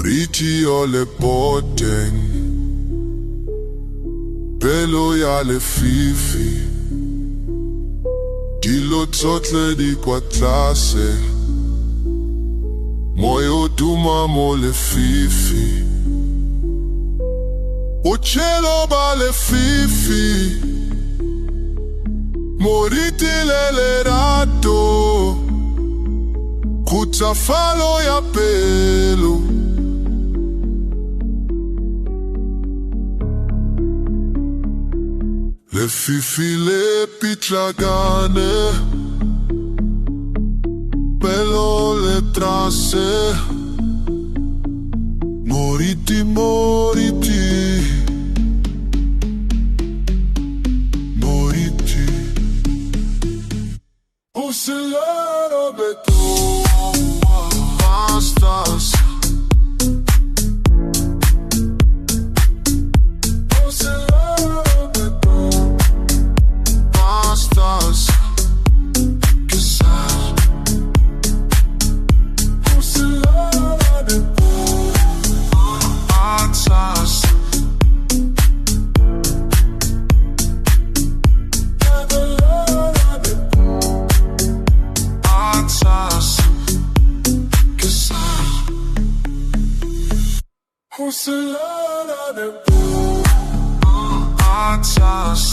Moriti o le poteng, pelo ya le fifi, dilo tsotlhe di kwa tlase, moyo duma mo le fifi, botshelo ba le fifi, moriti le lerato, khutsafalo ya pelo. Le fifi le pitlagane, pelo le trasse, moriti, moriti, moriti. Usilano beton, bastas. Usilana de atas.